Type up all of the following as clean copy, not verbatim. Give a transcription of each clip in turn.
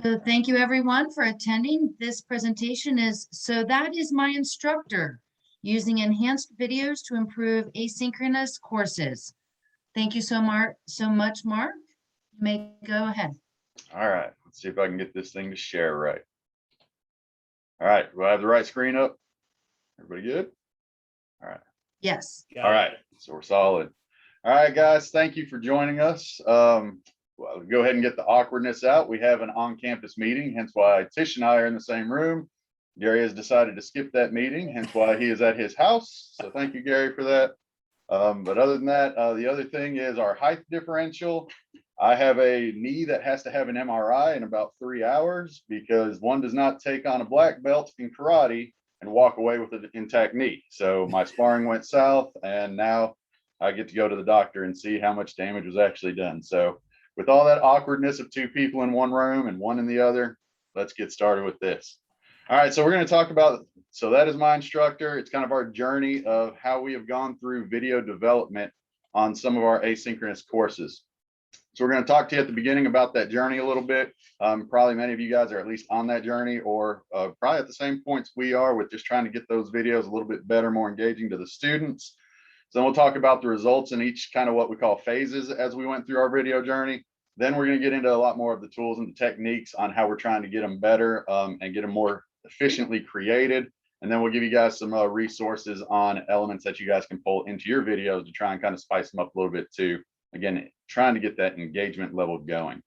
So thank you everyone for attending. This presentation is So That Is My Instructor, using enhanced videos to improve asynchronous courses. Thank you so much, Mark. You may go ahead. All right, let's see if I can get this thing to share right. All right, do I have the right screen up? Everybody good? All right. Yes. All right, so we're solid. All right, guys, thank you for joining us. Well, go ahead and get the awkwardness out. We have an on-campus meeting, hence why Tish and I are in the same room. Gary has decided to skip that meeting, hence why he is at his house. So thank you, Gary, for that. But other than that, the other thing is our height differential. I have a knee that has to have an MRI in about 3 hours because one does not take on a black belt in karate and walk away with an intact knee. So my sparring went south, and now I get to go to the doctor and see how much damage was actually done. So with all that awkwardness of two people in one room and one in the other, let's get started with this. All right, so we're going to talk about, So That Is My Instructor. It's kind of our journey of how we have gone through video development on some of our asynchronous courses. So we're going to talk to you at the beginning about that journey a little bit. Probably many of you guys are at least on that journey, or probably at the same points we are with just trying to get those videos a little bit better, more engaging to the students. So then we'll talk about the results in each kind of what we call phases as we went through our video journey. Then we're going to get into a lot more of the tools and the techniques on how we're trying to get them better and get them more efficiently created. And then we'll give you guys some resources on elements that you guys can pull into your videos to try and kind of spice them up a little bit too. Again, trying to get that engagement level going.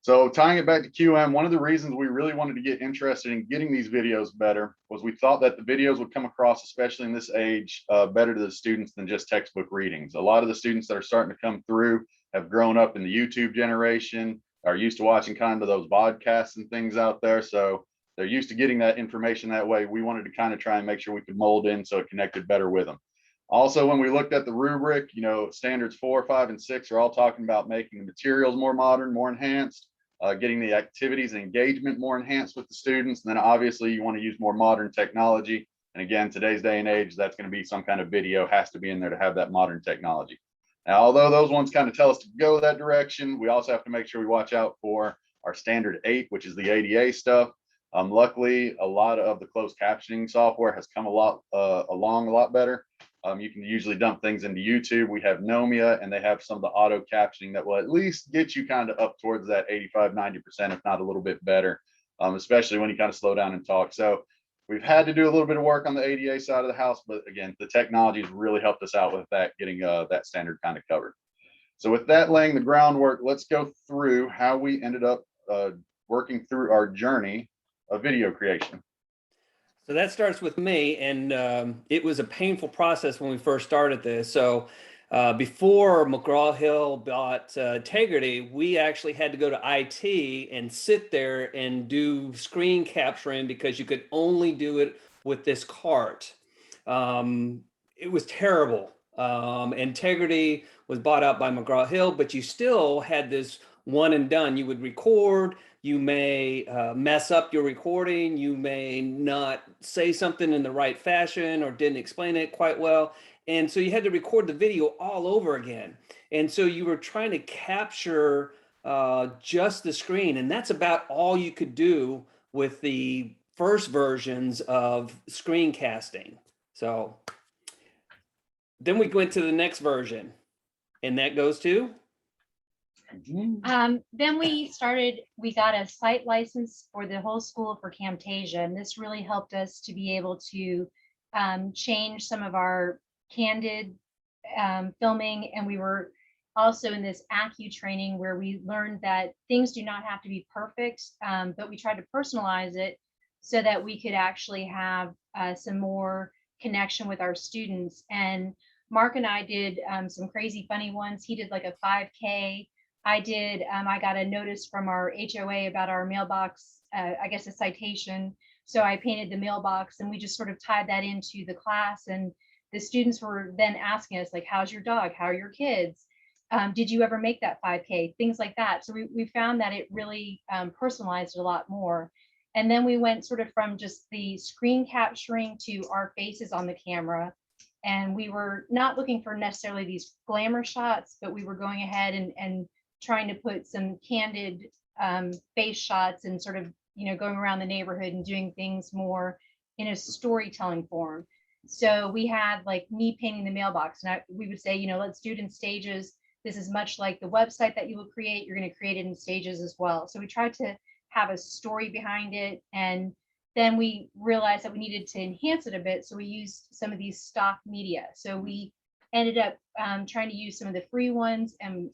So tying it back to QM, one of the reasons we really wanted to get interested in getting these videos better was we thought that the videos would come across, especially in this age, better to the students than just textbook readings. A lot of the students that are starting to come through have grown up in the YouTube generation, are used to watching kind of those podcasts and things out there. So they're used to getting that information that way. We wanted to kind of try and make sure we could mold in so it connected better with them. Also, when we looked at the rubric, standards 4, 5, and 6 are all talking about making the materials more modern, more enhanced, getting the activities and engagement more enhanced with the students. And then obviously you want to use more modern technology. And again, today's day and age, that's going to be some kind of video has to be in there to have that modern technology. Now, although those ones kind of tell us to go that direction, we also have to make sure we watch out for our standard 8, which is the ADA stuff. Luckily, a lot of the closed captioning software has come along a lot better. You can usually dump things into YouTube. We have Nomia, and they have some of the auto captioning that will at least get you kind of up towards that 85, 90%, if not a little bit better, especially when you kind of slow down and talk. So we've had to do a little bit of work on the ADA side of the house, but again, the technology has really helped us out with that, getting that standard kind of covered. So with that laying the groundwork, let's go through how we ended up working through our journey of video creation. So that starts with me, and it was a painful process when we first started this. So before McGraw-Hill bought Integrity, we actually had to go to IT and sit there and do screen capturing because you could only do it with this cart. It was terrible. Integrity was bought out by McGraw-Hill, but you still had this one and done. You would record. You may mess up your recording. You may not say something in the right fashion or didn't explain it quite well. And so you had to record the video all over again. And so you were trying to capture just the screen. And that's about all you could do with the first versions of screencasting. So then we went to the next version. And that goes to? Then we got a site license for the whole school for Camtasia, and this really helped us to be able to change some of our candid filming. And we were also in this ACU training where we learned that things do not have to be perfect, but we tried to personalize it so that we could actually have some more connection with our students. And Mark and I did some crazy funny ones. He did like a 5K. I got a notice from our HOA about our mailbox, I guess a citation. So I painted the mailbox, and we just sort of tied that into the class. And the students were then asking us, like, how's your dog? How are your kids? Did you ever make that 5K? Things like that. So we found that it really personalized it a lot more. And then we went sort of from just the screen capturing to our faces on the camera. And we were not looking for necessarily these glamour shots, but we were going ahead and trying to put some candid face shots and sort of, going around the neighborhood and doing things more in a storytelling form. So we had like me painting the mailbox, and we would say, let's do it in stages. This is much like the website that you will create. You're going to create it in stages as well. So we tried to have a story behind it. And then we realized that we needed to enhance it a bit. So we used some of these stock media. So we ended up trying to use some of the free ones and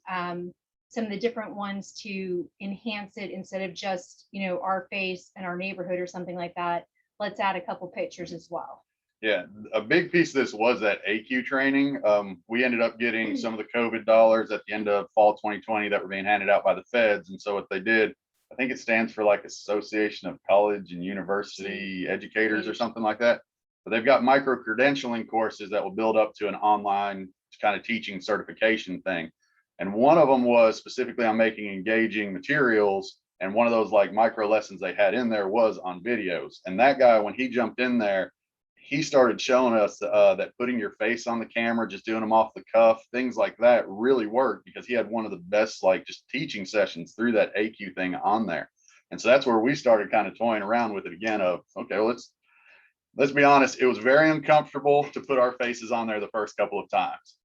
some of the different ones to enhance it instead of just, our face and our neighborhood or something like that. Let's add a couple pictures as well. Yeah, a big piece of this was that AQ training. We ended up getting some of the COVID dollars at the end of fall 2020 that were being handed out by the feds. And so what they did, I think it stands for like Association of College and University Educators or something like that. But they've got micro credentialing courses that will build up to an online kind of teaching certification thing. And one of them was specifically on making engaging materials. And one of those like micro lessons they had in there was on videos. And that guy, when he jumped in there, he started showing us that putting your face on the camera, just doing them off the cuff, things like that really worked, because he had one of the best like just teaching sessions through that AQ thing on there. And so that's where we started kind of toying around with it again of, okay, well, let's be honest, it was very uncomfortable to put our faces on there the first couple of times.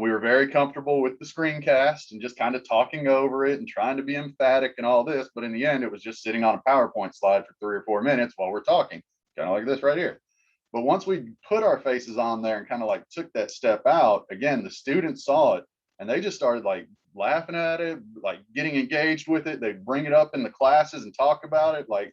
We were very comfortable with the screencast and just kind of talking over it and trying to be emphatic and all this. But in the end, it was just sitting on a PowerPoint slide for 3 or 4 minutes while we're talking, kind of like this right here. But once we put our faces on there and kind of like took that step out, again, the students saw it and they just started like laughing at it, like getting engaged with it. They bring it up in the classes and talk about it. Like,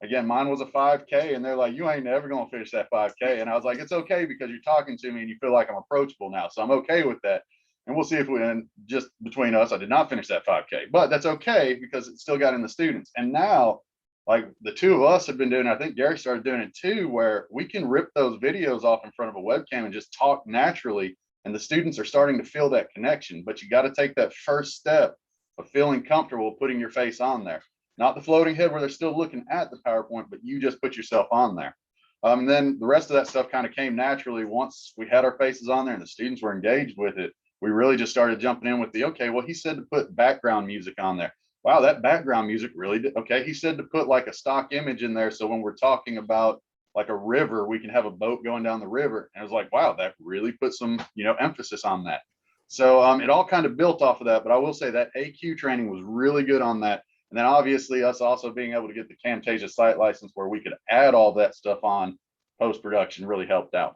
again, mine was a 5K and they're like, you ain't never going to finish that 5K. And I was like, it's okay, because you're talking to me and you feel like I'm approachable now. So I'm okay with that. And we'll see if we, and just between us, I did not finish that 5K, but that's okay because it still got in the students. And now, like the two of us have been doing, I think Gary started doing it too, where we can rip those videos off in front of a webcam and just talk naturally. And the students are starting to feel that connection, but you got to take that first step of feeling comfortable putting your face on there, not the floating head where they're still looking at the PowerPoint, but you just put yourself on there. And then the rest of that stuff kind of came naturally once we had our faces on there and the students were engaged with it. We really just started jumping in with the, okay, well, he said to put background music on there. Wow, that background music really did. Okay, he said to put like a stock image in there. So when we're talking about like a river, we can have a boat going down the river. And I was like, wow, that really put some, emphasis on that. So it all kind of built off of that. But I will say that AQ training was really good on that. And then obviously us also being able to get the Camtasia site license where we could add all that stuff on post-production really helped out.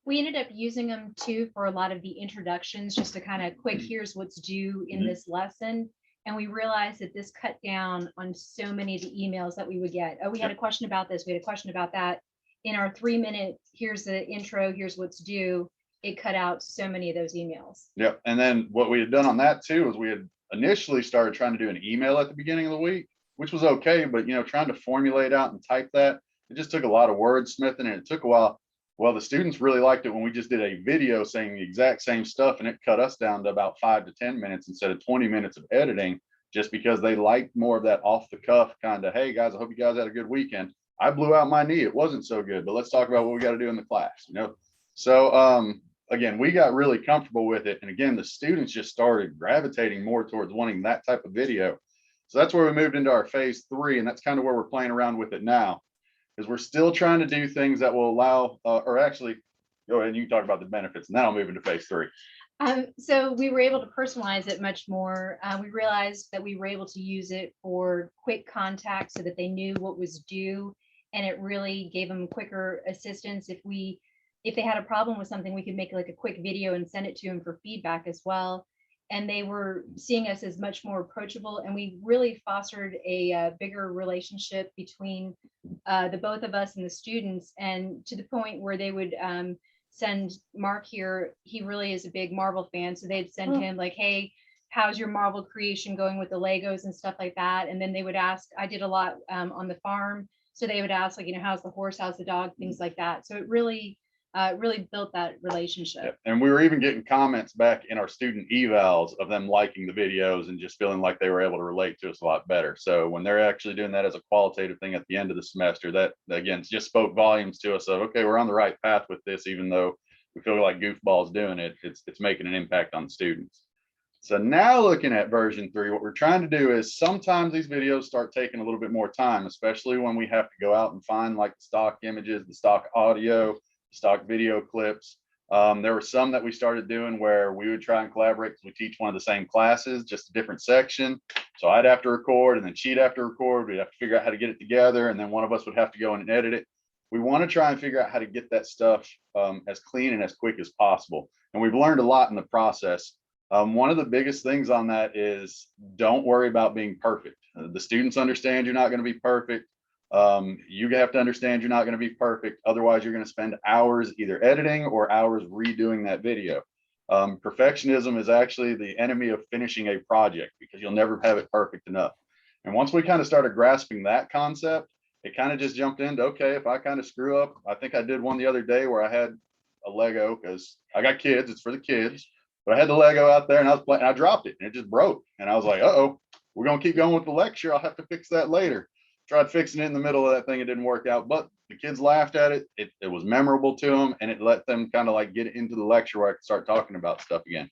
We ended up using them too for a lot of the introductions, just to kind of quick, here's what's due in this lesson. And we realized that this cut down on so many of the emails that we would get. Oh, we had a question about this. We had a question about that. In our 3-minute, here's the intro, here's what's due. It cut out so many of those emails. Yep. And then what we had done on that too, is we had initially started trying to do an email at the beginning of the week, which was okay. But, trying to formulate out and type that, it just took a lot of wordsmithing and it took a while. Well, the students really liked it when we just did a video saying the exact same stuff, and it cut us down to about 5 to 10 minutes instead of 20 minutes of editing, just because they liked more of that off the cuff kind of, hey guys, I hope you guys had a good weekend. I blew out my knee. It wasn't so good, but let's talk about what we got to do in the class, So again, we got really comfortable with it. And again, the students just started gravitating more towards wanting that type of video. So that's where we moved into our phase 3. And that's kind of where we're playing around with it now. Is we're still trying to do things that will allow, or actually, go ahead and you talk about the benefits, and then I'll move into phase 3. So we were able to personalize it much more. We realized that we were able to use it for quick contact so that they knew what was due, and it really gave them quicker assistance. If they had a problem with something, we could make like a quick video and send it to them for feedback as well. And they were seeing us as much more approachable, and we really fostered a bigger relationship between the both of us and the students, and to the point where they would send Mark here. He really is a big Marvel fan, so they'd send him like, hey, how's your Marvel creation going with the Legos and stuff like that. And then they would ask, I did a lot on the farm, so they would ask like, how's the horse, how's the dog, things like that. So it really built that relationship. Yep. And we were even getting comments back in our student evals of them liking the videos and just feeling like they were able to relate to us a lot better. So when they're actually doing that as a qualitative thing at the end of the semester, that again just spoke volumes to us of, okay, we're on the right path with this, even though we feel like goofballs doing it, it's making an impact on the students. So now looking at version 3, what we're trying to do is sometimes these videos start taking a little bit more time, especially when we have to go out and find like the stock images, the stock audio, stock video clips. There were some that we started doing where we would try and collaborate because we teach one of the same classes, just a different section. So I'd have to record and then she'd have to record. We'd have to figure out how to get it together. And then one of us would have to go in and edit it. We want to try and figure out how to get that stuff as clean and as quick as possible. And we've learned a lot in the process. One of the biggest things on that is don't worry about being perfect. The students understand you're not going to be perfect. You have to understand you're not going to be perfect. Otherwise, you're going to spend hours either editing or hours redoing that video. Perfectionism is actually the enemy of finishing a project because you'll never have it perfect enough. And once we kind of started grasping that concept, it kind of just jumped into, okay, if I kind of screw up, I think I did one the other day where I had a Lego because I got kids, it's for the kids. But I had the Lego out there and I was playing, and I dropped it and it just broke. And I was like, uh-oh, we're going to keep going with the lecture. I'll have to fix that later. Tried fixing it in the middle of that thing. It didn't work out, but the kids laughed at it. It was memorable to them and it let them kind of like get into the lecture where I could start talking about stuff again.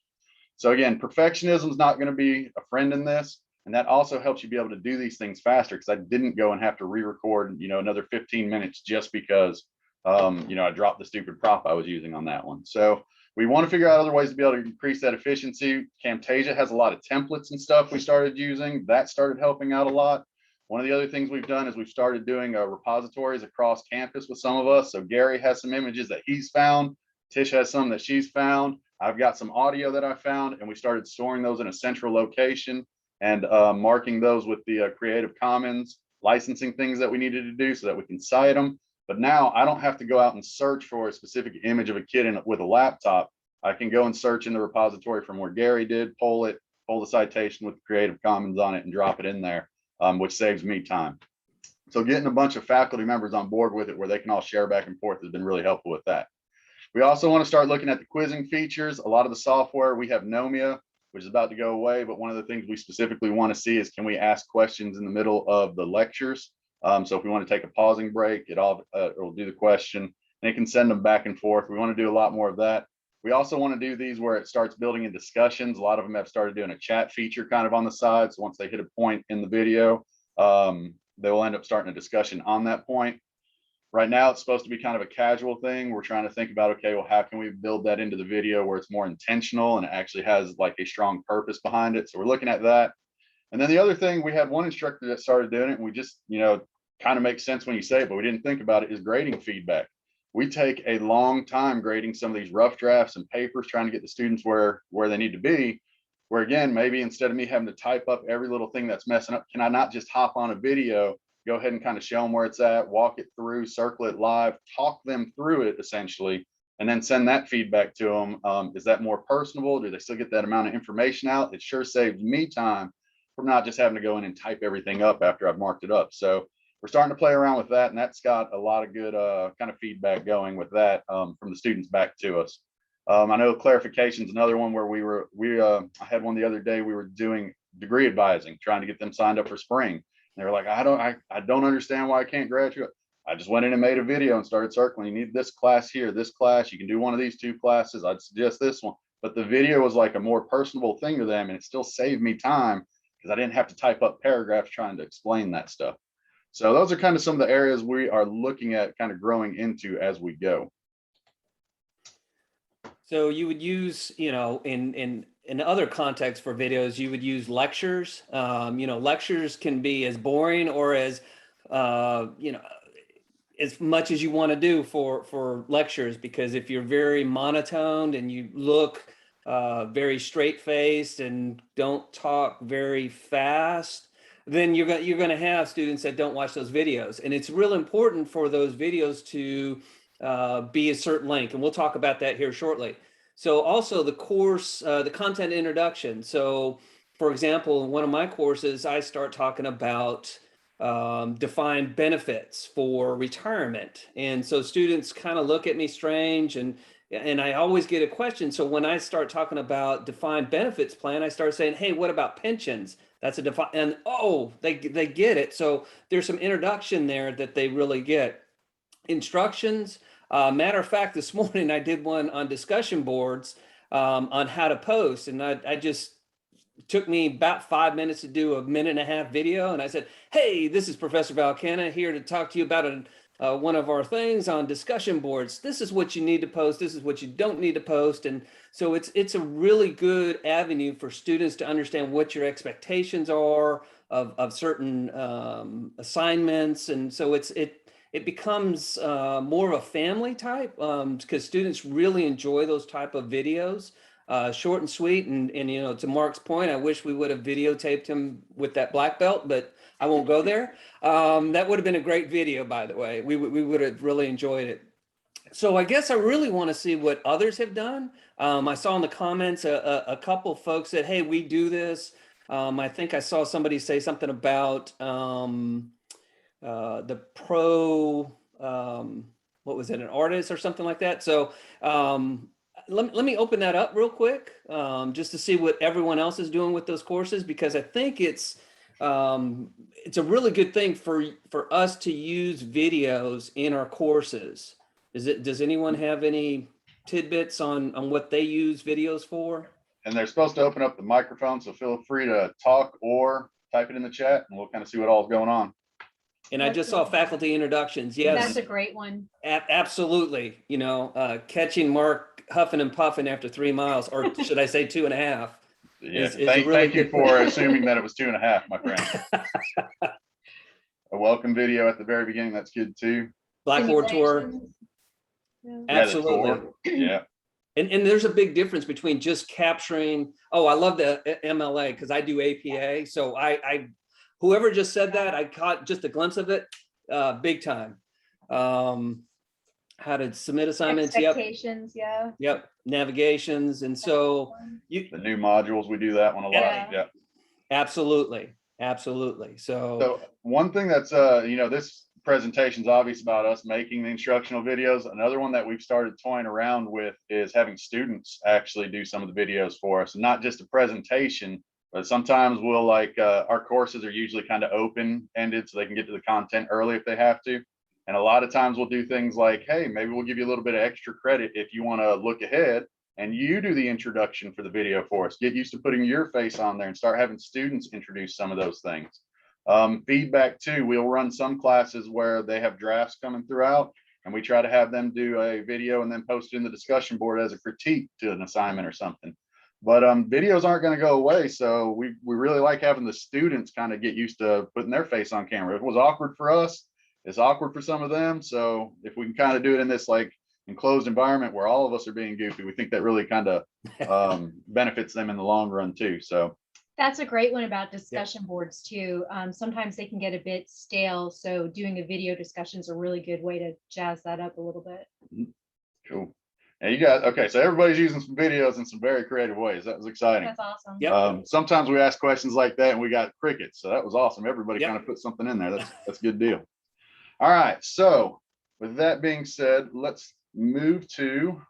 So again, perfectionism is not going to be a friend in this. And that also helps you be able to do these things faster because I didn't go and have to re-record, another 15 minutes just because, I dropped the stupid prop I was using on that one. So we want to figure out other ways to be able to increase that efficiency. Camtasia has a lot of templates and stuff we started using. That started helping out a lot. One of the other things we've done is we've started doing repositories across campus with some of us. So Gary has some images that he's found. Tish has some that she's found. I've got some audio that I found, and we started storing those in a central location and marking those with the Creative Commons licensing things that we needed to do so that we can cite them. But now I don't have to go out and search for a specific image of a kid with a laptop. I can go and search in the repository from where Gary did, pull the citation with Creative Commons on it and drop it in there, which saves me time. So getting a bunch of faculty members on board with it where they can all share back and forth has been really helpful with that. We also want to start looking at the quizzing features. A lot of the software, we have Nomia, which is about to go away, but one of the things we specifically want to see is can we ask questions in the middle of the lectures? So if we want to take a pausing break, it'll do the question and it can send them back and forth. We want to do a lot more of that. We also want to do these where it starts building in discussions. A lot of them have started doing a chat feature kind of on the side. So once they hit a point in the video, they will end up starting a discussion on that point. Right now, it's supposed to be kind of a casual thing. We're trying to think about, okay, well, how can we build that into the video where it's more intentional and it actually has like a strong purpose behind it? So we're looking at that. And then the other thing, we had one instructor that started doing it and we just, kind of makes sense when you say it, but we didn't think about it, is grading feedback. We take a long time grading some of these rough drafts and papers, trying to get the students where they need to be, where again, maybe instead of me having to type up every little thing that's messing up, can I not just hop on a video, go ahead and kind of show them where it's at, walk it through, circle it live, talk them through it essentially, and then send that feedback to them. Is that more personable? Do they still get that amount of information out? It sure saves me time from not just having to go in and type everything up after I've marked it up. So we're starting to play around with that, and that's got a lot of good kind of feedback going with that from the students back to us. I know clarification is another one where I had one the other day. We were doing degree advising, trying to get them signed up for spring. And they were like, I don't understand why I can't graduate. I just went in and made a video and started circling. You need this class here, this class. You can do one of these 2 classes. I'd suggest this one. But the video was like a more personable thing to them, and it still saved me time because I didn't have to type up paragraphs trying to explain that stuff. So those are kind of some of the areas we are looking at kind of growing into as we go. So you would use, in other contexts for videos, you would use lectures. Lectures can be as boring or as much as you want to do for lectures, because if you're very monotoned and you look very straight-faced and don't talk very fast, then you're going to have students that don't watch those videos. And it's real important for those videos to be a certain length. And we'll talk about that here shortly. So also the course, the content introduction. So for example, in one of my courses, I start talking about defined benefits for retirement. And so students kind of look at me strange, and I always get a question. So when I start talking about defined benefits plan, I start saying, hey, what about pensions? That's a defined, and oh, they get it. So there's some introduction there that they really get. Instructions. Matter of fact, this morning I did one on discussion boards on how to post, and I just took me about 5 minutes to do a 1.5-minute video. And I said, hey, this is Professor Valcana here to talk to you about one of our things on discussion boards. This is what you need to post. This is what you don't need to post. And so it's a really good avenue for students to understand what your expectations are of certain assignments. And so it becomes more of a family type because students really enjoy those type of videos. Short and sweet, and you know, to Mark's point, I wish we would have videotaped him with that black belt, but I won't go there. That would have been a great video, by the way. We would have really enjoyed it. So I guess I really want to see what others have done. I saw in the comments a couple folks said, hey, we do this. I think I saw somebody say something about the pro, what was it, an artist or something like that. So let me open that up real quick, just to see what everyone else is doing with those courses, because I think it's a really good thing for us to use videos in our courses. Does anyone have any tidbits on what they use videos for? And they're supposed to open up the microphone, so feel free to talk or type it in the chat, and we'll kind of see what all is going on. And I just saw faculty introductions. Yes, That's a great one. Absolutely. You know, catching Mark huffing and puffing after 3 miles, or should I say 2.5? Yeah, thank you for assuming that it was 2.5, my friend. A welcome video at the very beginning. That's good too. Blackboard tour. Simulations. Yeah. Absolutely. Yeah, the tour. Yeah. And there's a big difference between just capturing. Oh, I love the MLA because I do APA. So I whoever just said that, I caught just a glimpse of it, big time. How to submit assignments. Expectations, yeah. Yep. Navigations. And so The new modules, we do that one a lot. Yeah. Yeah. Absolutely. So one thing that's you know, this presentation's obvious about us making the instructional videos. Another one that we've started toying around with is having students actually do some of the videos for us, not just a presentation, but sometimes we'll our courses are usually kind of open-ended so they can get to the content early if they have to. And a lot of times we'll do things like, hey, maybe we'll give you a little bit of extra credit if you want to look ahead and you do the introduction for the video for us. Get used to putting your face on there and start having students introduce some of those things. Feedback too, we'll run some classes where they have drafts coming throughout, and we try to have them do a video and then post it in the discussion board as a critique to an assignment or something. But videos aren't going to go away, so we really like having the students kind of get used to putting their face on camera. If it was awkward for us, it's awkward for some of them. So if we can kind of do it in this enclosed environment where all of us are being goofy, we think that really kind of benefits them in the long run too. So That's a great one about discussion boards too. Sometimes they can get a bit stale, so doing a video discussion is a really good way to jazz that up a little bit. cool. And you got, okay, so everybody's using some videos in some very creative ways. That was exciting. That's awesome. Yep. Sometimes we ask questions like that and we got crickets. So that was awesome. Everybody Yep. kind of put something in there. That's a good deal. All right. So with that being said, let's move to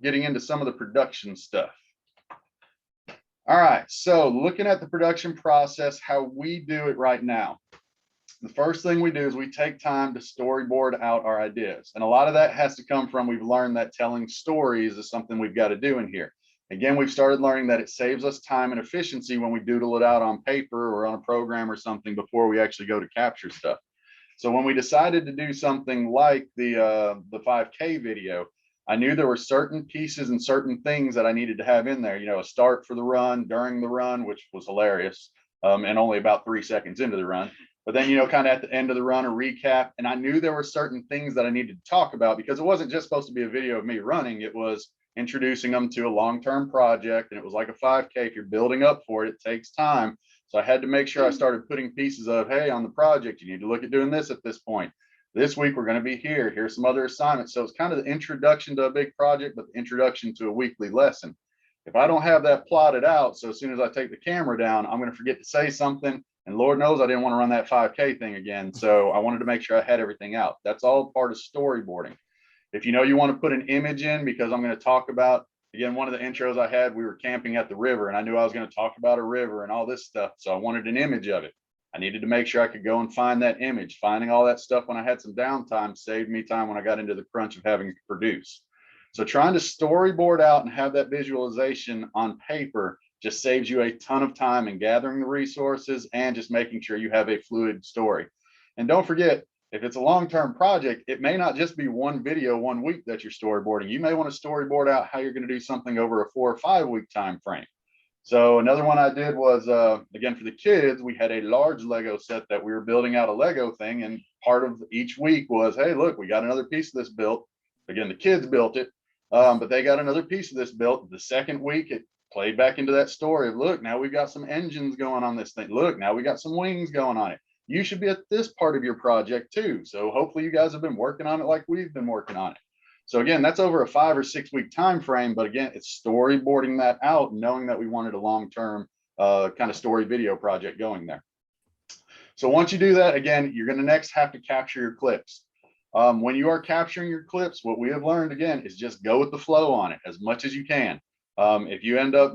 getting into some of the production stuff. All right. So looking at the production process, how we do it right now. The first thing we do is we take time to storyboard out our ideas. And a lot of that has to come from, we've learned that telling stories is something we've got to do in here. Again, we've started learning that it saves us time and efficiency when we doodle it out on paper or on a program or something before we actually go to capture stuff. So when we decided to do something like the 5K video, I knew there were certain pieces and certain things that I needed to have in there, you know, a start for the run, during the run, which was hilarious, and only about 3 seconds into the run. But then, you know, kind of at the end of the run, a recap. And I knew there were certain things that I needed to talk about because it wasn't just supposed to be a video of me running. It was introducing them to a long-term project. And it was like a 5K. If you're building up for it, it takes time. So I had to make sure I started putting pieces of, hey, on the project, you need to look at doing this at this point. This week, we're going to be here. Here's some other assignments. So it's kind of the introduction to a big project, but the introduction to a weekly lesson. If I don't have that plotted out, so as soon as I take the camera down, I'm going to forget to say something. And Lord knows I didn't want to run that 5K thing again. So I wanted to make sure I had everything out. That's all part of storyboarding. If you know you want to put an image in, because I'm going to talk about, again, one of the intros I had, we were camping at the river and I knew I was going to talk about a river and all this stuff. So I wanted an image of it. I needed to make sure I could go and find that image. Finding all that stuff when I had some downtime saved me time when I got into the crunch of having to produce. So trying to storyboard out and have that visualization on paper just saves you a ton of time in gathering the resources and just making sure you have a fluid story. And don't forget, if it's a long-term project, it may not just be one video 1 week that you're storyboarding. You may want to storyboard out how you're going to do something over a 4 or 5 week time frame. So another one I did was, again, for the kids, we had a large Lego set that we were building out a Lego thing. And part of each week was, hey, look, we got another piece of this built. Again, the kids built it, but they got another piece of this built. The second week, it played back into that story of, look, now we've got some engines going on this thing. Look, now we got some wings going on it. You should be at this part of your project too. So hopefully you guys have been working on it like we've been working on it. So again, that's over a 5 or 6 week time frame, but again, it's storyboarding that out, knowing that we wanted a long-term kind of story video project going there. So once you do that, again, you're going to next have to capture your clips. When you are capturing your clips, what we have learned again is just go with the flow on it as much as you can. If you end up,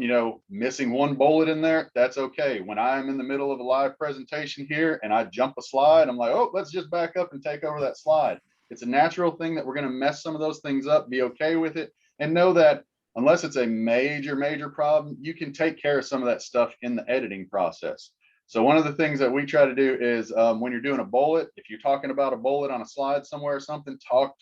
missing one bullet in there, that's okay. When I'm in the middle of a live presentation here and I jump a slide, I'm like, oh, let's just back up and take over that slide. It's a natural thing that we're going to mess some of those things up, be okay with it, and know that unless it's a major problem, you can take care of some of that stuff in the editing process. So one of the things that we try to do is when you're doing a bullet, if you're talking about a bullet on a slide somewhere or something, talk.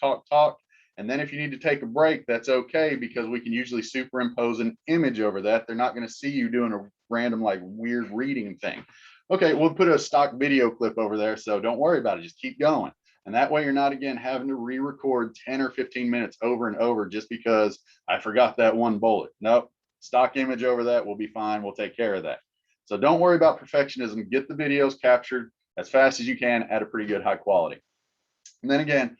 And then if you need to take a break, that's okay, because we can usually superimpose an image over that. They're not going to see you doing a random, like, weird reading thing. Okay, we'll put a stock video clip over there, so don't worry about it. Just keep going. And that way you're not, again, having to re-record 10 or 15 minutes over and over just because I forgot that one bullet. Nope, stock image over that will be fine. We'll take care of that. So don't worry about perfectionism. Get the videos captured as fast as you can at a pretty good high quality. And then again,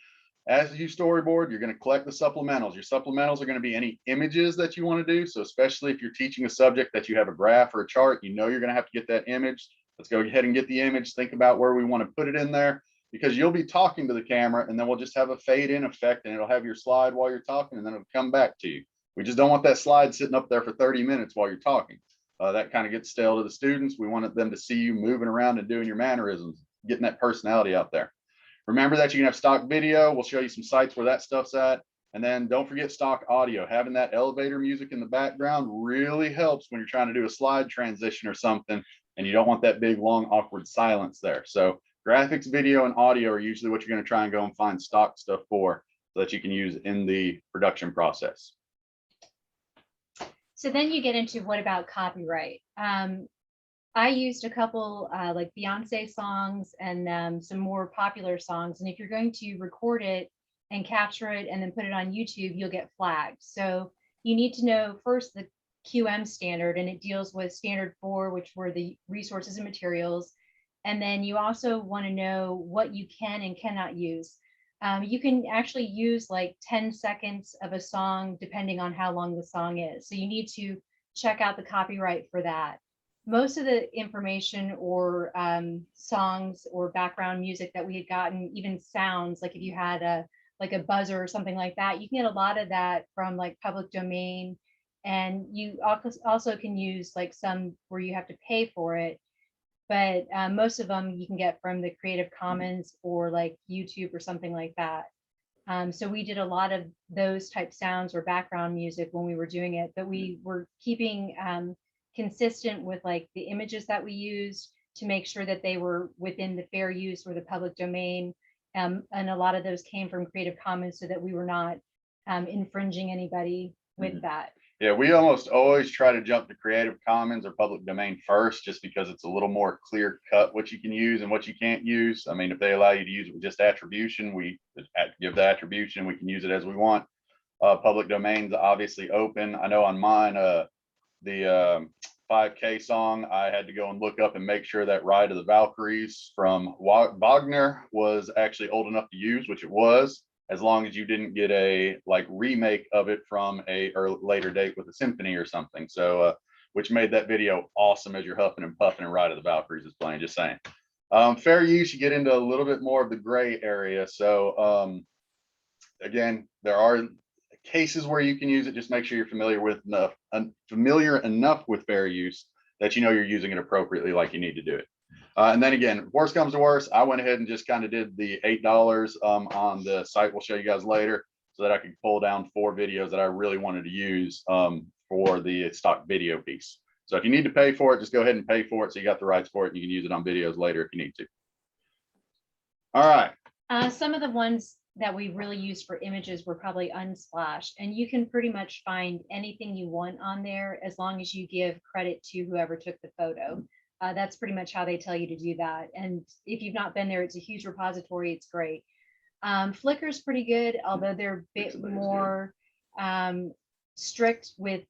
as you storyboard, you're going to collect the supplementals. Your supplementals are going to be any images that you want to do. So especially if you're teaching a subject that you have a graph or a chart, you're going to have to get that image. Let's go ahead and get the image. Think about where we want to put it in there, because you'll be talking to the camera and then we'll just have a fade in effect and it'll have your slide while you're talking and then it'll come back to you. We just don't want that slide sitting up there for 30 minutes while you're talking. That kind of gets stale to the students. We wanted them to see you moving around and doing your mannerisms, getting that personality out there. Remember that you can have stock video. We'll show you some sites where that stuff's at. And then don't forget stock audio. Having that elevator music in the background really helps when you're trying to do a slide transition or something, and you don't want that big, long, awkward silence there. So graphics, video, and audio are usually what you're going to try and go and find stock stuff for, so that you can use in the production process. So then you get into what about copyright? I used a couple like Beyonce songs and some more popular songs. And if you're going to record it and capture it and then put it on YouTube, you'll get flagged. So you need to know first the QM standard, and it deals with standard 4, which were the resources and materials. And then you also want to know what you can and cannot use. You can actually use like 10 seconds of a song, depending on how long the song is. So you need to check out the copyright for that. Most of the information or songs or background music that we had gotten, even sounds, like if you had a buzzer or something like that, you can get a lot of that from like public domain. And you also can use like some where you have to pay for it. But most of them you can get from the Creative Commons or like YouTube or something like that. So we did a lot of those type sounds or background music when we were doing it, but we were keeping consistent with like the images that we used to make sure that they were within the fair use or the public domain. And a lot of those came from Creative Commons, so that we were not infringing anybody with that. Yeah, we almost always try to jump to Creative Commons or public domain first, just because it's a little more clear cut what you can use and what you can't use. I mean, if they allow you to use it with just attribution, we give the attribution, we can use it as we want. Public domain's obviously open. I know on mine, the 5K song, I had to go and look up and make sure that Ride of the Valkyries from Wagner was actually old enough to use, which it was, as long as you didn't get a like remake of it from a later date with a symphony or something. So which made that video awesome as you're huffing and puffing and Ride of the Valkyries is playing, just saying. Fair use, you get into a little bit more of the gray area. So again, there are cases where you can use it. Just make sure you're familiar enough with fair use that you know you're using it appropriately, like you need to do it. And then again, worst comes to worst, I went ahead and just kind of did the $8 on the site we'll show you guys later, so that I could pull down 4 videos that I really wanted to use for the stock video piece. So if you need to pay for it, just go ahead and pay for it. So you got the rights for it, and you can use it on videos later if you need to. All right. Some of the ones that we really used for images were probably Unsplash, and you can pretty much find anything you want on there as long as you give credit to whoever took the photo. That's pretty much how they tell you to do that. And if you've not been there, it's a huge repository. It's great. Flickr's pretty good, although they're a bit more strict with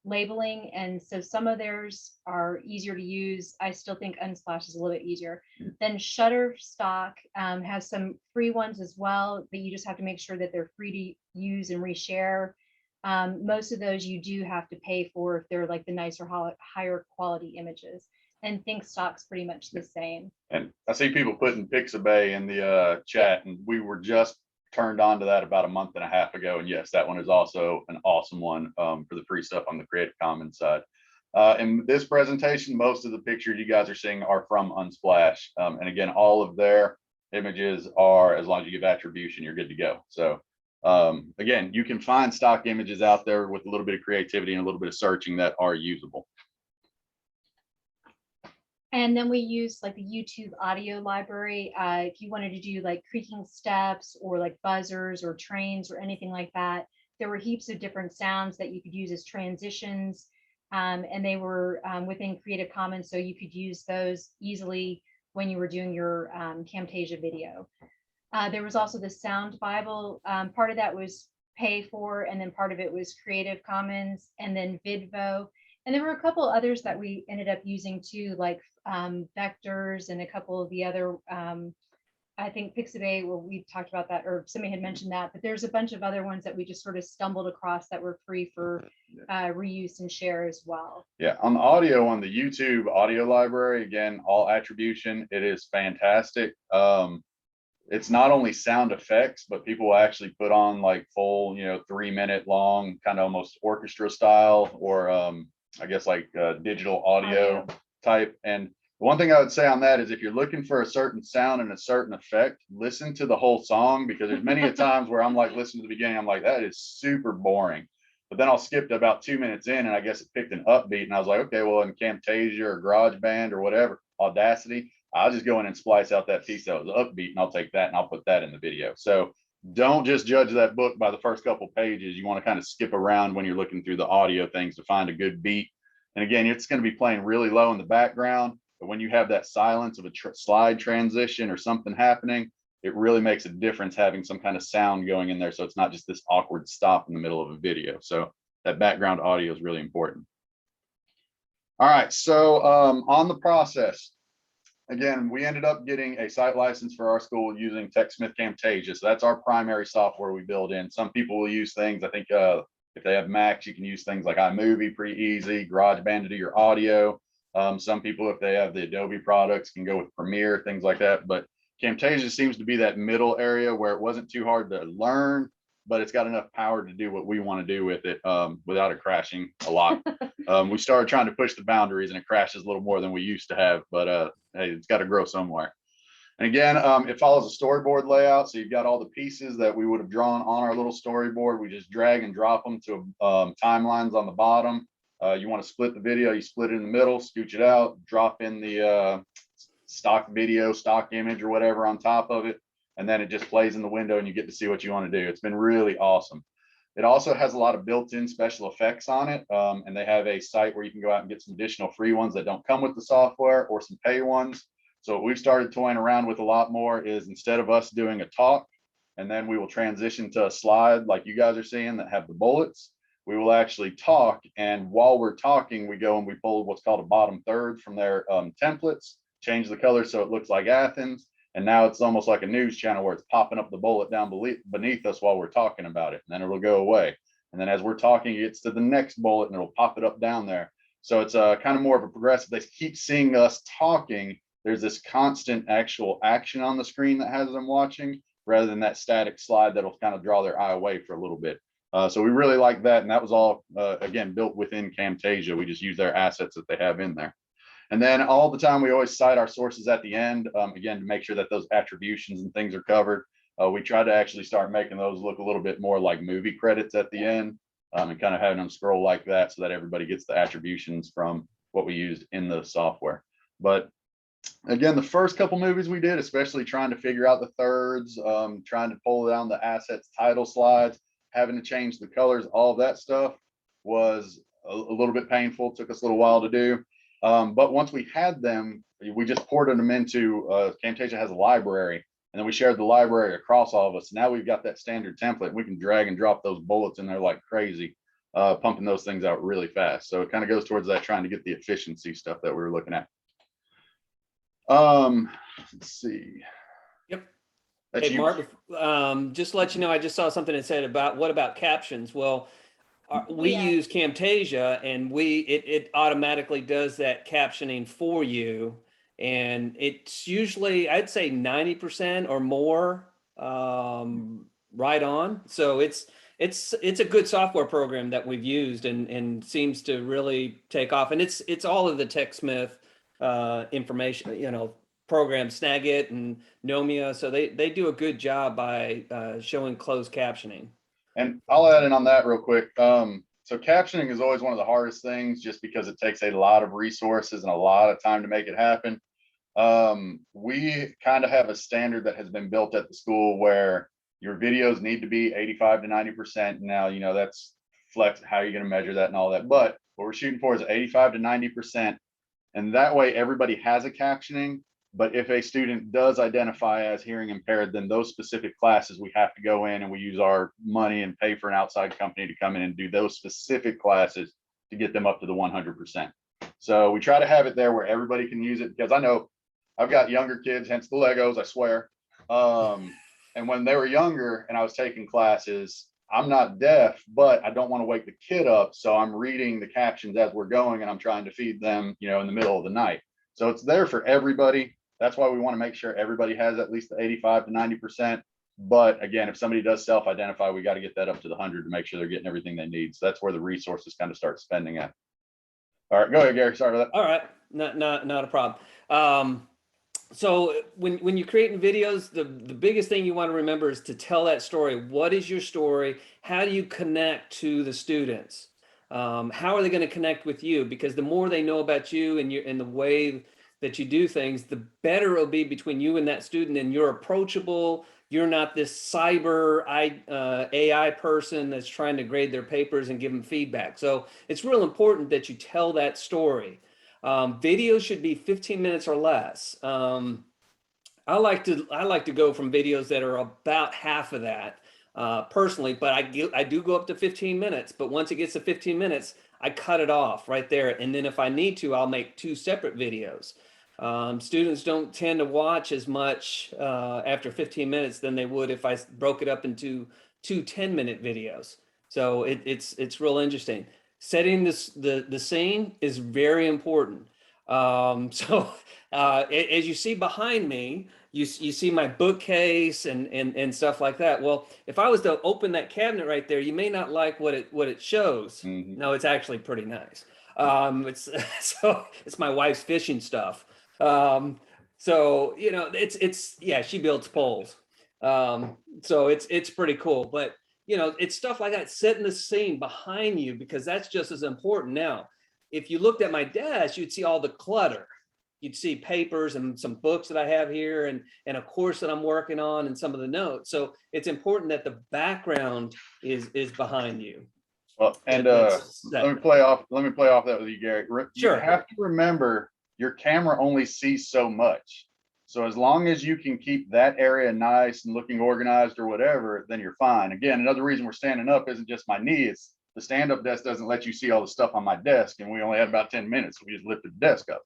labeling, and so some of theirs are easier to use. I still think Unsplash is a little bit easier. Then Shutterstock has some free ones as well, but you just have to make sure that they're free to use and reshare. Most of those you do have to pay for if they're like the nicer, higher quality images. And ThinkStock's pretty much the same. And I see people putting Pixabay in the chat, and we were just turned on to that about a month and a half ago. And yes, that one is also an awesome one for the free stuff on the Creative Commons side. In this presentation, most of the pictures you guys are seeing are from Unsplash. And again, all of their images are, as long as you give attribution, you're good to go. So again, you can find stock images out there with a little bit of creativity and a little bit of searching that are usable. And then we use like the YouTube audio library. If you wanted to do like creaking steps or like buzzers or trains or anything like that, there were heaps of different sounds that you could use as transitions. And they were within Creative Commons, so you could use those easily when you were doing your Camtasia video. There was also the Sound Bible. Part of that was pay for, and then part of it was Creative Commons, and then Vidvo. And there were a couple others that we ended up using too, like Vectors and a couple of the other, I think Pixabay, well, we talked about that, or somebody had mentioned that, but there's a bunch of other ones that we just sort of stumbled across that were free for reuse and share as well. Yeah, on the audio, on the YouTube audio library, again, all attribution, it is fantastic. It's not only sound effects, but people will actually put on like full, 3-minute long, kind of almost orchestra style, or I guess like digital audio type. And the one thing I would say on that is if you're looking for a certain sound and a certain effect, listen to the whole song, because there's many a times where I'm like, listening to the beginning, I'm like, that is super boring. But then I'll skip to about 2 minutes in, and I guess it picked an upbeat, and I was like, okay, well, in Camtasia or GarageBand or whatever, Audacity, I'll just go in and splice out that piece that was upbeat, and I'll take that and I'll put that in the video. So don't just judge that book by the first couple pages. You want to kind of skip around when you're looking through the audio things to find a good beat. And again, it's going to be playing really low in the background, but when you have that silence of a slide transition or something happening, it really makes a difference having some kind of sound going in there. So it's not just this awkward stop in the middle of a video. So that background audio is really important. All right, so on the process, again, we ended up getting a site license for our school using TechSmith Camtasia. So that's our primary software we build in. Some people will use things, I think if they have Macs, you can use things like iMovie pretty easy, GarageBand to do your audio. Some people, if they have the Adobe products, can go with Premiere, things like that. But Camtasia seems to be that middle area where it wasn't too hard to learn, but it's got enough power to do what we want to do with it without it crashing a lot. We started trying to push the boundaries, and it crashes a little more than we used to have, but hey, it's got to grow somewhere. And again, it follows a storyboard layout. So you've got all the pieces that we would have drawn on our little storyboard. We just drag and drop them to timelines on the bottom. You want to split the video, you split it in the middle, scooch it out, drop in the stock video, stock image or whatever on top of it. And then it just plays in the window and you get to see what you want to do. It's been really awesome. It also has a lot of built-in special effects on it. And they have a site where you can go out and get some additional free ones that don't come with the software, or some pay ones. So what we've started toying around with a lot more is, instead of us doing a talk, and then we will transition to a slide like you guys are seeing that have the bullets, we will actually talk. And while we're talking, we go and we pull what's called a bottom third from their templates, change the color so it looks like Athens. And now it's almost like a news channel where it's popping up the bullet down beneath us while we're talking about it. And then it'll go away. And then as we're talking, it gets to the next bullet and it'll pop it up down there. So it's kind of more of a progressive. They keep seeing us talking. There's this constant actual action on the screen that has them watching, rather than that static slide that'll kind of draw their eye away for a little bit. So we really like that. And that was all, again, built within Camtasia. We just use their assets that they have in there. And then all the time, we always cite our sources at the end, again, to make sure that those attributions and things are covered. We try to actually start making those look a little bit more like movie credits at the end. and kind of having them scroll like that so that everybody gets the attributions from what we used in the software. But again, the first couple movies we did, especially trying to figure out the thirds, trying to pull down the assets title slides, having to change the colors, all of that stuff was a little bit painful. It took us a little while to do. But once we had them, we just ported them into Camtasia has a library, and then we shared the library across all of us. Now we've got that standard template. We can drag and drop those bullets in there like crazy, pumping those things out really fast. So it kind of goes towards that, trying to get the efficiency stuff that we were looking at. Let's see. Yep. That's Hey, you. Mark, just to let you know, I just saw something that said about what about captions? Well, we Yeah. use Camtasia, and it automatically does that captioning for you. And it's usually, I'd say 90% or more right on. So it's a good software program that we've used and seems to really take off. And it's all of the TechSmith information, programs, Snagit and Nomia. So they do a good job by showing closed captioning. And I'll add in on that real quick. So captioning is always one of the hardest things just because it takes a lot of resources and a lot of time to make it happen. We kind of have a standard that has been built at the school where your videos need to be 85 to 90%. Now, that's flex, how you're going to measure that and all that. But what we're shooting for is 85 to 90%. And that way everybody has a captioning. But if a student does identify as hearing impaired, then those specific classes, we have to go in and we use our money and pay for an outside company to come in and do those specific classes to get them up to the 100%. So we try to have it there where everybody can use it, because I know I've got younger kids, hence the Legos, I swear. And when they were younger and I was taking classes, I'm not deaf, but I don't want to wake the kid up. So I'm reading the captions as we're going and I'm trying to feed them, in the middle of the night. So it's there for everybody. That's why we want to make sure everybody has at least the 85 to 90%. But again, if somebody does self-identify, we got to get that up to the 100 to make sure they're getting everything they need. So that's where the resources kind of start spending at. All right, go ahead, Gary. Sorry about that. All right, not a problem. So when you're creating videos, the biggest thing you want to remember is to tell that story. What is your story? How do you connect to the students? How are they going to connect with you? Because the more they know about you and the way that you do things, the better it'll be between you and that student. And you're approachable. You're not this cyber AI person that's trying to grade their papers and give them feedback. So it's real important that you tell that story. Videos should be 15 minutes or less. I like to go from videos that are about half of that personally, but I do go up to 15 minutes. But once it gets to 15 minutes, I cut it off right there. And then if I need to, I'll make 2 separate videos. Students don't tend to watch as much after 15 minutes than they would if I broke it up into 2 10-minute videos. So it's real interesting. Setting the scene is very important. So as you see behind me, you see my bookcase and stuff like that. Well, if I was to open that cabinet right there, you may not like what it shows. Mhm. No, it's actually pretty nice. It's my wife's fishing stuff. So yeah, she builds poles. So it's pretty cool. But it's stuff like that, setting the scene behind you, because that's just as important. Now, if you looked at my desk, you'd see all the clutter. You'd see papers and some books that I have here and a course that I'm working on and some of the notes. So it's important that the background is behind you. Well, and let me play off that with you, Gary. Sure. You have to remember your camera only sees so much. So as long as you can keep that area nice and looking organized or whatever, then you're fine. Again, another reason we're standing up isn't just my knee. It's the stand-up desk doesn't let you see all the stuff on my desk. And we only had about 10 minutes. So we just lifted the desk up.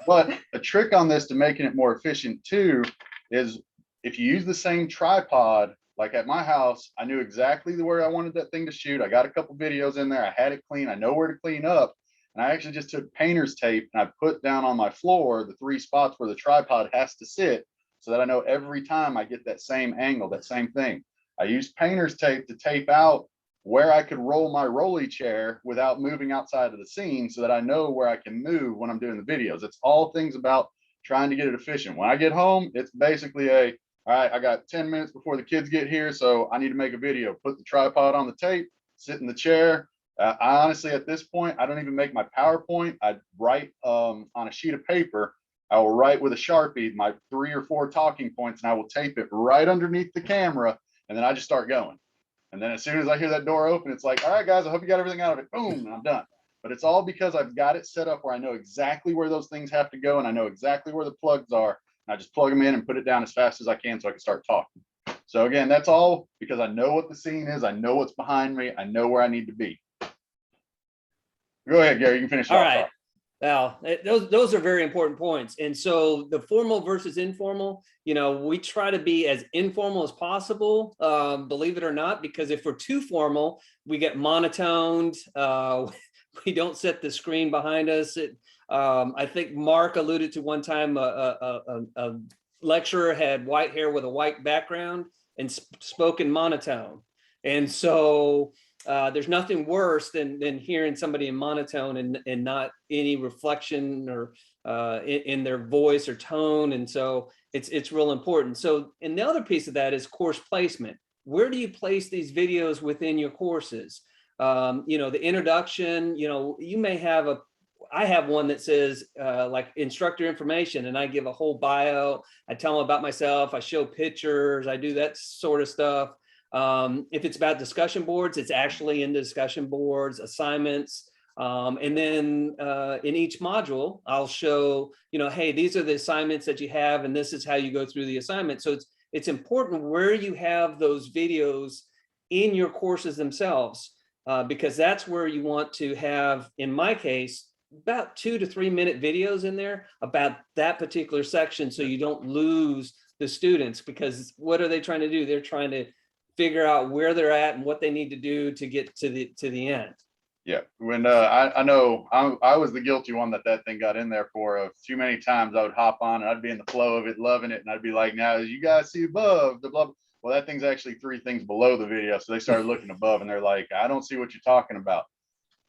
But a trick on this to making it more efficient too is if you use the same tripod, like at my house, I knew exactly where I wanted that thing to shoot. I got a couple videos in there. I had it clean. I know where to clean up. And I actually just took painter's tape and I put down on my floor the 3 spots where the tripod has to sit so that I know every time I get that same angle, that same thing. I used painter's tape to tape out where I could roll my rolly chair without moving outside of the scene so that I know where I can move when I'm doing the videos. It's all things about trying to get it efficient. When I get home, it's basically all right, I got 10 minutes before the kids get here, so I need to make a video. Put the tripod on the tape, sit in the chair. I honestly, at this point, I don't even make my PowerPoint. I write on a sheet of paper. I will write with a Sharpie my 3 or 4 talking points, and I will tape it right underneath the camera, and then I just start going. And then as soon as I hear that door open, it's like, all right, guys, I hope you got everything out of it. Boom, and I'm done. But it's all because I've got it set up where I know exactly where those things have to go, and I know exactly where the plugs are. And I just plug them in and put it down as fast as I can so I can start talking. So again, that's all because I know what the scene is. I know what's behind me. I know where I need to be. Go ahead, Gary, you can finish. All right. Well, those are very important points. And so the formal versus informal, we try to be as informal as possible, believe it or not, because if we're too formal, we get monotoned. We don't set the screen behind us. I think Mark alluded to one time a lecturer had white hair with a white background and spoke in monotone. And so there's nothing worse than hearing somebody in monotone and not any reflection or in their voice or tone. And so it's real important. So, and the other piece of that is course placement. Where do you place these videos within your courses? The introduction, you may have I have one that says like instructor information, and I give a whole bio. I tell them about myself. I show pictures. I do that sort of stuff. If it's about discussion boards, it's actually in the discussion boards, assignments. And then in each module, I'll show, hey, these are the assignments that you have, and this is how you go through the assignment. So it's important where you have those videos in your courses themselves, because that's where you want to have, in my case, about 2 to 3 minute videos in there about that particular section, so you don't lose the students, because what are they trying to do? They're trying to figure out where they're at and what they need to do to get to the end. Yeah, when I know I was the guilty one that thing got in there for. Too many times I would hop on and I'd be in the flow of it, loving it, and I'd be like, now you guys see above the blah. Well, that thing's actually 3 things below the video, so they started looking above and they're like, I don't see what you're talking about.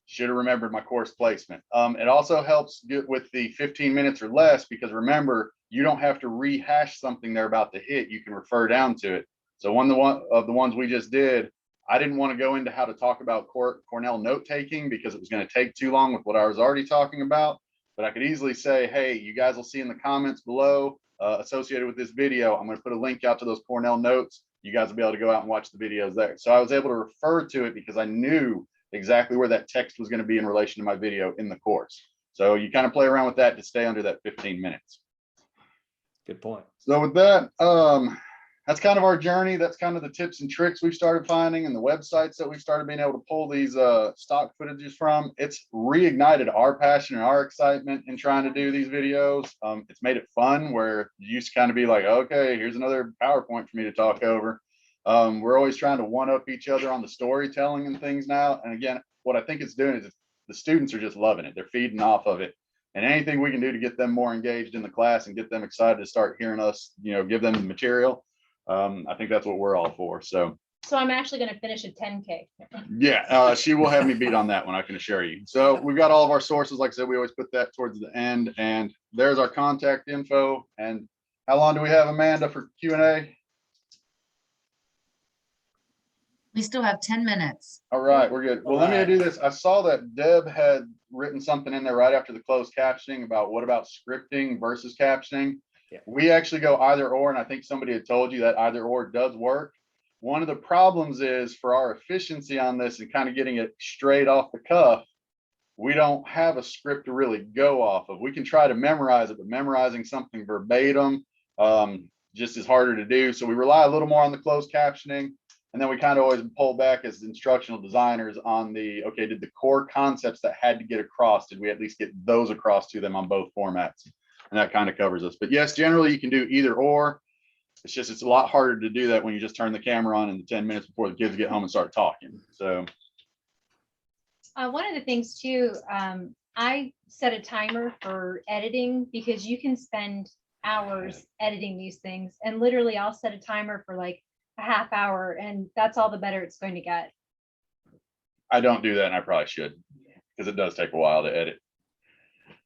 Should have remembered my course placement. It also helps get with the 15 minutes or less, because remember, you don't have to rehash something they're about to hit. You can refer down to it. So one of the ones we just did, I didn't want to go into how to talk about Cornell note taking because it was going to take too long with what I was already talking about. But I could easily say, hey, you guys will see in the comments below associated with this video, I'm going to put a link out to those Cornell notes. You guys will be able to go out and watch the videos there. So I was able to refer to it because I knew exactly where that text was going to be in relation to my video in the course. So you kind of play around with that to stay under that 15 minutes. Good point. So with that, that's kind of our journey. That's kind of the tips and tricks we've started finding and the websites that we've started being able to pull these stock footages from. It's reignited our passion and our excitement in trying to do these videos. It's made it fun, where you used to kind of be like, okay, here's another PowerPoint for me to talk over. We're always trying to one up each other on the storytelling and things now. And again, what I think it's doing is the students are just loving it. They're feeding off of it. And anything we can do to get them more engaged in the class and get them excited to start hearing us, give them the material. I think that's what we're all for. So I'm actually going to finish a 10K. Yeah, she will have me beat on that one, I can assure you. So we've got all of our sources. Like I said, we always put that towards the end. And there's our contact info. And how long do we have, Amanda, for Q&A? We still have 10 minutes. All right, we're good. Well, let me do this. I saw that Deb had written something in there right after the closed captioning about what about scripting versus captioning. Yeah. We actually go either or, and I think somebody had told you that either or does work. One of the problems is for our efficiency on this and kind of getting it straight off the cuff, we don't have a script to really go off of. We can try to memorize it, but memorizing something verbatim just is harder to do. So we rely a little more on the closed captioning. And then we kind of always pull back as instructional designers on okay, did the core concepts that had to get across, did we at least get those across to them on both formats? And that kind of covers us. But yes, generally you can do either or. It's a lot harder to do that when you just turn the camera on in the 10 minutes before the kids get home and start talking. So one of the things too, I set a timer for editing, because you can spend hours editing these things, and literally I'll set a timer for like a half hour, and that's all the better it's going to get. I don't do that, and I probably should, because it does take a while to edit.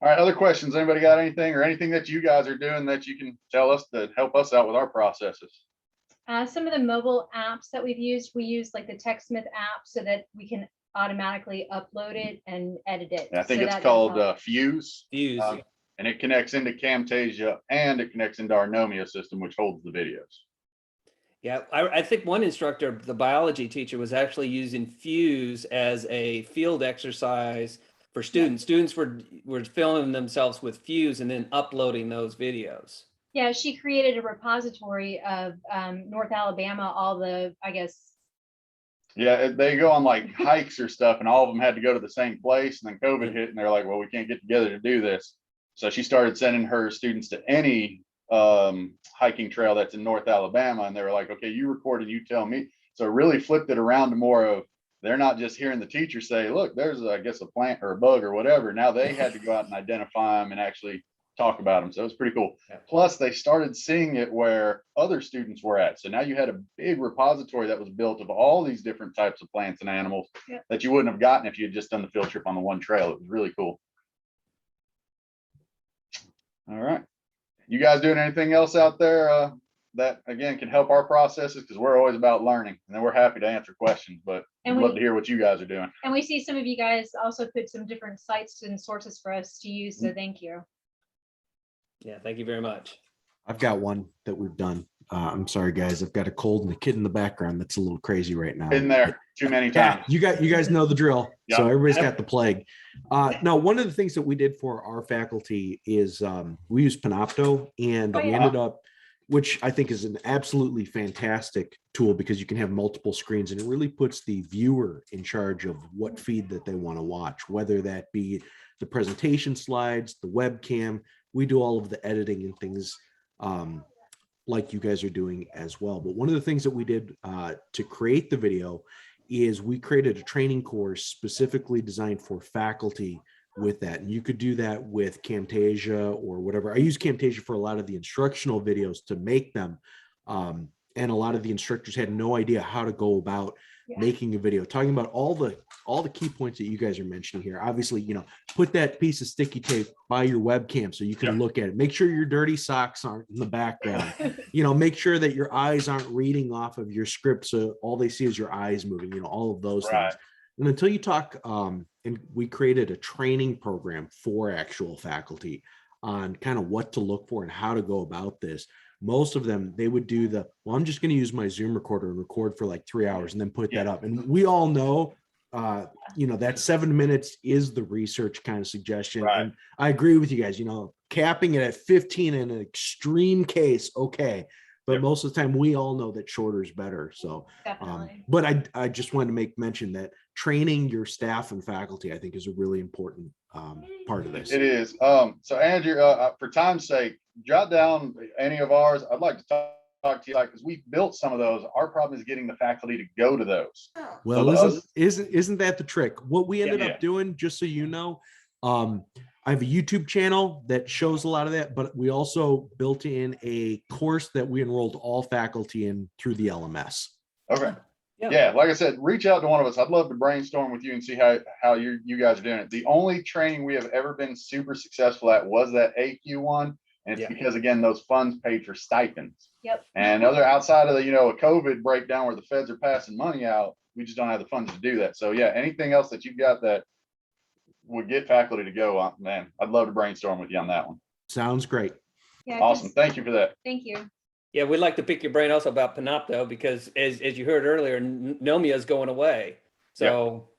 All right, other questions? Anybody got anything or anything that you guys are doing that you can tell us that help us out with our processes? Some of the mobile apps that we've used, we use like the TechSmith app so that we can automatically upload it and edit it. And I think So it's that does called help. Fuse. Fuse. And it connects into Camtasia and it connects into our Nomia system, which holds the videos. Yeah, I think one instructor, the biology teacher, was actually using Fuse as a field exercise for students. Students were filming themselves with Fuse and then uploading those videos. Yeah, she created a repository of North Alabama, all the, I guess. Yeah, they go on like hikes or stuff, and all of them had to go to the same place. And then COVID hit, and they're like, "Well, we can't get together to do this." So she started sending her students to any hiking trail that's in North Alabama, and they were like, "Okay, you record and you tell me." So it really flipped it around to more of they're not just hearing the teacher say, "Look, there's I guess a plant or a bug or whatever." Now they had to go out and identify them and actually talk about them. So it was pretty cool. Yeah. Plus, they started seeing it where other students were at. So now you had a big repository that was built of all these different types of plants and animals that you wouldn't have gotten if you had just done the field trip on the one trail. It was really cool. All right. You guys doing anything else out there that, again, can help our processes? Because we're always about learning, and then we're happy to answer questions, but And we'd love to hear what you guys are doing. And we see some of you guys also put some different sites and sources for us to use. So thank you. Yeah, thank you very much. I've got one that we've done. I'm sorry, guys. I've got a cold and a kid in the background that's a little crazy right now. Been there too many Yeah, times. you guys know the drill. So Yeah. everybody's got the plague. Now, one of the things that we did for our faculty is we used Panopto, and we ended up, which I think is an absolutely fantastic tool because you can have multiple screens and it really puts the viewer in charge of what feed that they want to watch, whether that be the presentation slides, the webcam. We do all of the editing and things like you guys are doing as well. But one of the things that we did to create the video is we created a training course specifically designed for faculty with that. And you could do that with Camtasia or whatever. I use Camtasia for a lot of the instructional videos to make them. And a lot of the instructors had no idea how to go about making a video, talking about all the key points that you guys are mentioning here. Obviously, you know, put that piece of sticky tape by your webcam so you can look at it. Make sure your dirty socks aren't in the background. You know, make sure that your eyes aren't reading off of your script so all they see is your eyes moving, you know, all of those things. And until you talk, and we created a training program for actual faculty on kind of what to look for and how to go about this. Most of them, they would do well, I'm just going to use my Zoom recorder and record for like 3 hours and then put that up. And we all know, you know, that 7 minutes is the research kind of suggestion. And I agree with you guys, you know, capping it at 15 in an extreme case. Okay. But most of the time we all know that shorter is better. So, but I just wanted to make mention that training your staff and faculty, I think, is a really important part of this. It is. So Andrew, for time's sake, jot down any of ours. I'd like to talk to you because we built some of those. Our problem is getting the faculty to go to those. Well, so isn't that the trick? What we ended up doing, just so you know, I have a YouTube channel that shows a lot of that, but we also built in a course that we enrolled all faculty in through the LMS. Okay. Yeah, like I said, reach out to one of us. I'd love to brainstorm with you and see how you guys are doing it. The only training we have ever been super successful at was that AQ one. And it's because, again, those funds paid for stipends. And outside of the, you know, a COVID breakdown where the feds are passing money out, we just don't have the funds to do that. So yeah, anything else that you've got that would get faculty to go, man, I'd love to brainstorm with you on that one. Sounds great. Awesome. Thank you for that. Thank you. Yeah, we'd like to pick your brain also about Panopto because as you heard earlier, Nomia is going away. So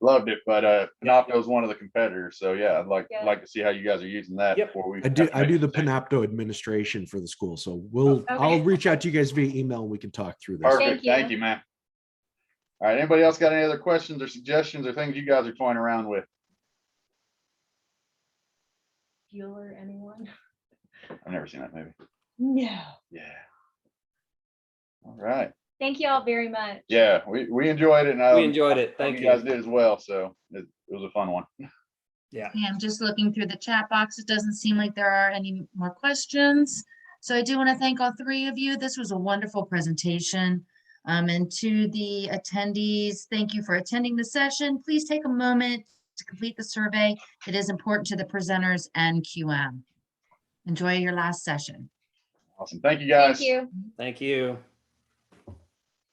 loved it, but Panopto is one of the competitors. So yeah, I'd like to see how you guys are using that before we I do the Panopto administration for the school. So I'll reach out to you guys via email and we can talk through this. Perfect. Thank you, man. All right. Anybody else got any other questions or suggestions or things you guys are toying around with? Bueller, anyone? I've never seen that movie. No. Yeah. All right. Thank you all very much. Yeah, we enjoyed it. And we enjoyed it. Thank you. You guys did as well. So it was a fun one. Yeah. I'm just looking through the chat box. It doesn't seem like there are any more questions. So I do want to thank all three of you. This was a wonderful presentation. And to the attendees, thank you for attending the session. Please take a moment to complete the survey. It is important to the presenters and QM. Enjoy your last session. Awesome. Thank you, guys. Thank you. Thank you.